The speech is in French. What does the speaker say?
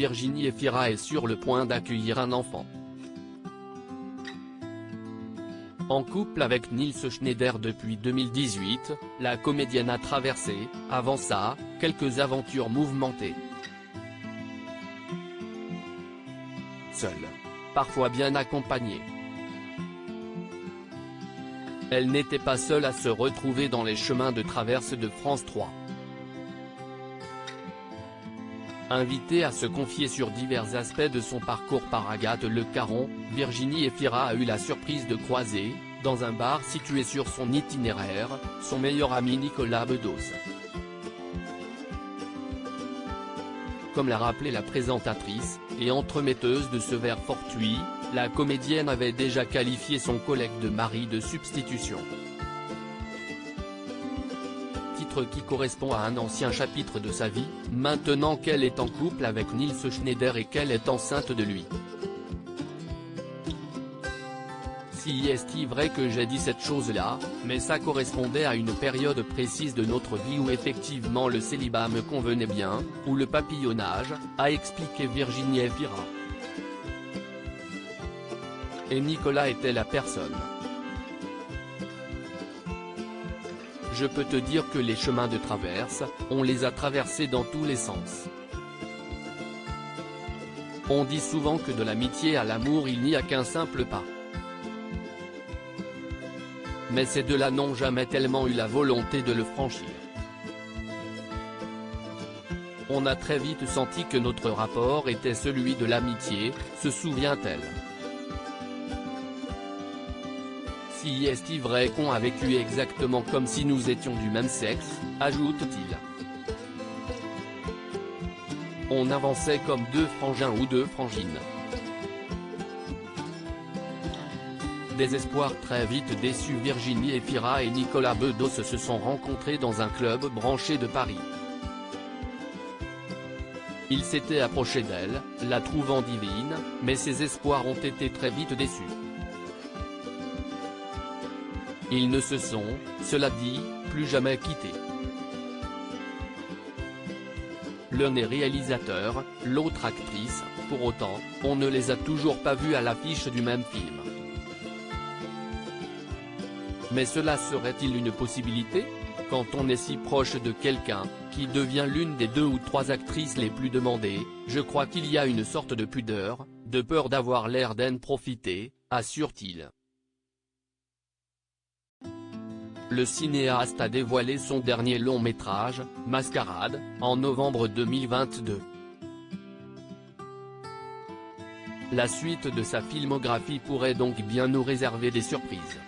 Virginie Efira est sur le point d'accueillir un enfant. En couple avec Nils Schneider depuis 2018, la comédienne a traversé, avant ça, quelques aventures mouvementées. Seule. Parfois bien accompagnée. Elle n'était pas seule à se retrouver dans les chemins de traverse de France 3. Invitée à se confier sur divers aspects de son parcours par Agathe Le Caron, Virginie Efira a eu la surprise de croiser, dans un bar situé sur son itinéraire, son meilleur ami Nicolas Bedos. Comme l'a rappelé la présentatrice, et entremetteuse de ce verre fortuit, la comédienne avait déjà qualifié son collègue de mari de substitution. Titre qui correspond à un ancien chapitre de sa vie, maintenant qu'elle est en couple avec Nils Schneider et qu'elle est enceinte de lui. Si est-il vrai que j'ai dit cette chose-là, mais ça correspondait à une période précise de notre vie où effectivement le célibat me convenait bien, ou le papillonnage, a expliqué Virginie Efira. Et Nicolas était la personne. Je peux te dire que les chemins de traverse, on les a traversés dans tous les sens. On dit souvent que de l'amitié à l'amour il n'y a qu'un simple pas. Mais ces deux-là n'ont jamais tellement eu la volonté de le franchir. On a très vite senti que notre rapport était celui de l'amitié, se souvient-elle. Si est-il vrai qu'on a vécu exactement comme si nous étions du même sexe, ajoute-t-il. On avançait comme deux frangins ou deux frangines. Désespoir très vite déçu, Virginie Efira et Nicolas Bedos se sont rencontrés dans un club branché de Paris. Il s'était approché d'elle, la trouvant divine, mais ses espoirs ont été très vite déçus. Ils ne se sont, cela dit, plus jamais quittés. L'un est réalisateur, l'autre actrice, pour autant, on ne les a toujours pas vus à l'affiche du même film. Mais cela serait-il une possibilité? Quand on est si proche de quelqu'un, qui devient l'une des 2 ou 3 actrices les plus demandées, je crois qu'il y a une sorte de pudeur, de peur d'avoir l'air d'en profiter, assure-t-il. Le cinéaste a dévoilé son dernier long-métrage, Mascarade, en novembre 2022. La suite de sa filmographie pourrait donc bien nous réserver des surprises.